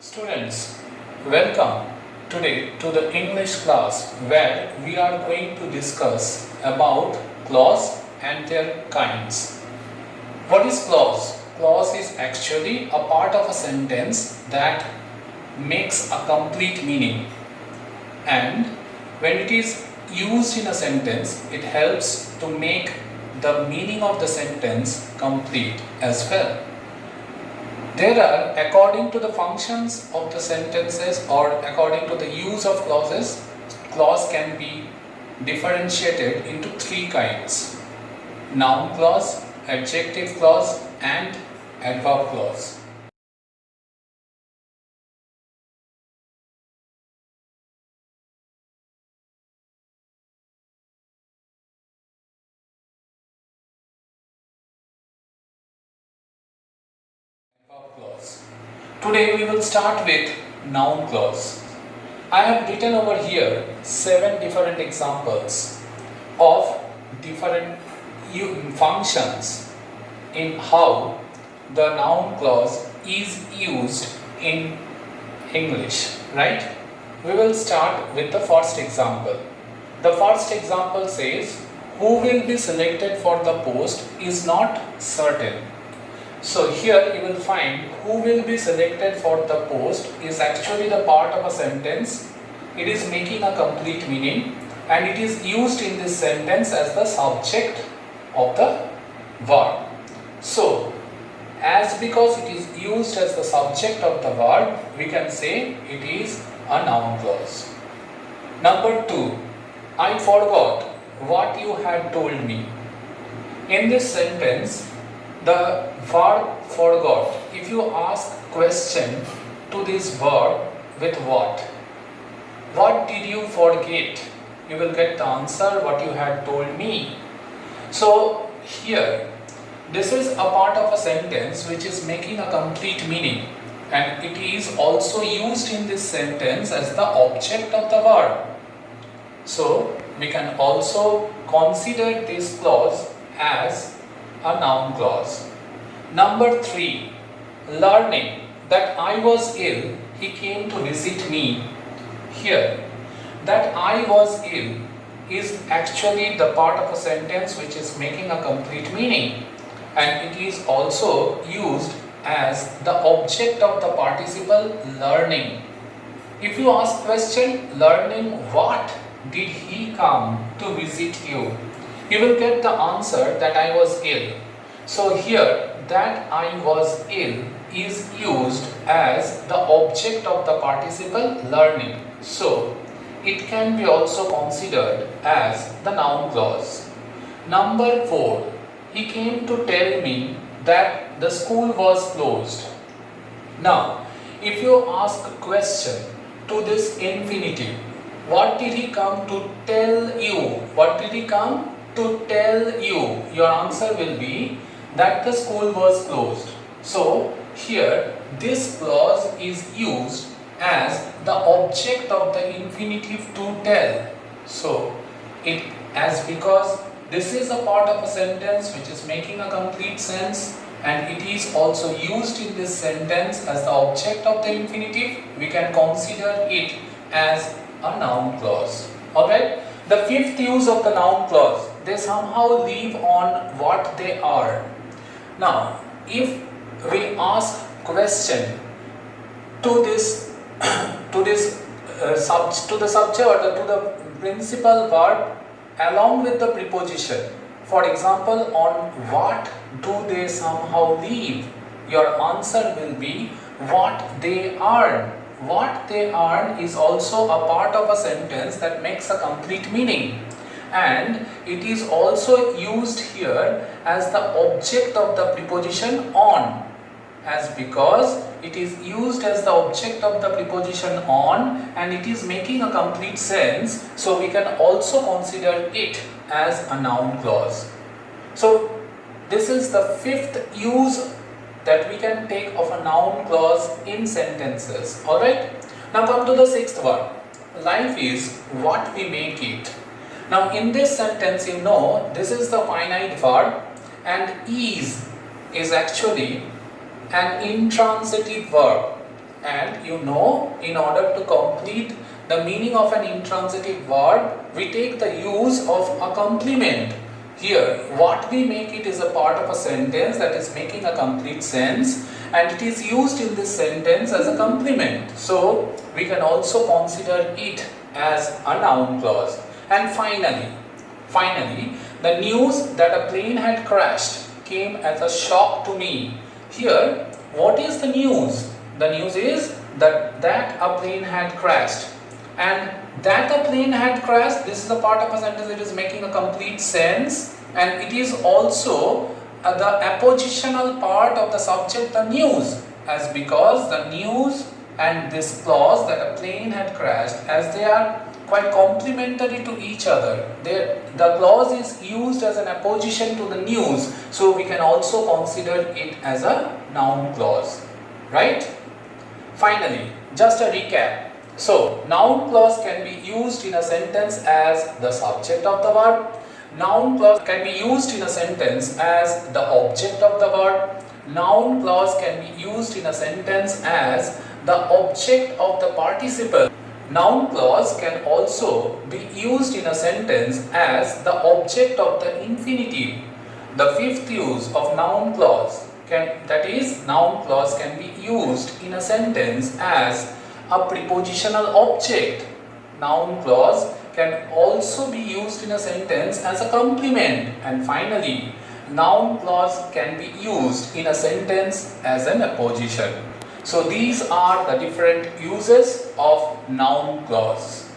Students, welcome today to the English class where we are going to discuss about clause and their kinds. What is clause? Clause is actually a part of a sentence that makes a complete meaning, and when it is used in a sentence, it helps to make the meaning of the sentence complete as well. There are, according to the functions of the sentences or according to the use of clauses, clause can be differentiated into three kinds: noun clause, adjective clause, and adverb clause. Adverb clause. Today we will start with noun clause. I have written over here 7 different examples of different functions in how the noun clause is used in English, right? We will start with the first example. The first example says, who will be selected for the post is not certain. So here you will find who will be selected for the post is actually the part of a sentence. It is making a complete meaning and it is used in this sentence as the subject of the verb. So because it is used as the subject of the verb, we can say it is a noun clause. Number 2, I forgot what you had told me. In this sentence, the verb forgot. If you ask question to this verb with what? What did you forget? You will get the answer what you had told me. So here, this is a part of a sentence which is making a complete meaning, and it is also used in this sentence as the object of the verb. So we can also consider this clause as a noun clause. Number 3, learning that I was ill, he came to visit me. Here, that I was ill is actually the part of a sentence which is making a complete meaning, and it is also used as the object of the participle learning. If you ask question, learning what did he come to visit you? You will get the answer that I was ill. So here, that I was ill is used as the object of the participle learning. So it can be also considered as the noun clause. Number 4, he came to tell me that the school was closed. Now, if you ask a question to this infinitive, what did he come to tell you? What did he come to tell you? Your answer will be that the school was closed. So here this clause is used as the object of the infinitive to tell. So because this is a part of a sentence which is making a complete sense, and it is also used in this sentence as the object of the infinitive, we can consider it as a noun clause. Alright? The fifth use of the noun clause, they somehow live on what they are. Now, if we ask question to this to the subject or to the principal verb along with the preposition, for example, on what do they somehow live, your answer will be what they earn. What they earn is also a part of a sentence that makes a complete meaning, and it is also used here as the object of the preposition on, as because it is used as the object of the preposition on and it is making a complete sense, so we can also consider it as a noun clause. So this is the fifth use that we can take of a noun clause in sentences. Alright, now come to the sixth one. Life is what we make it. Now in this sentence, you know, this is the finite verb, and is actually an intransitive verb, and you know, in order to complete the meaning of an intransitive word, we take the use of a complement. Here, what we make it is a part of a sentence that is making a complete sense, and it is used in this sentence as a complement. So, we can also consider it as a noun clause. And finally, the news that a plane had crashed came as a shock to me. Here, what is the news? The news is that a plane had crashed. And that a plane had crashed, this is a part of a sentence that is making a complete sense, and it is also the appositional part of the subject, the news, as because the news and this clause that a plane had crashed, as they are quite complementary to each other. The clause is used as an apposition to the news, so we can also consider it as a noun clause, right? Finally, just a recap. So, noun clause can be used in a sentence as the subject of the word. Noun clause can be used in a sentence as the object of the word. Noun clause can be used in a sentence as the object of the participle. Noun clause can also be used in a sentence as the object of the infinitive. The fifth use of noun clause noun clause can be used in a sentence as a prepositional object. Noun clause can also be used in a sentence as a complement. And finally, noun clause can be used in a sentence as an apposition. So these are the different uses of noun clause.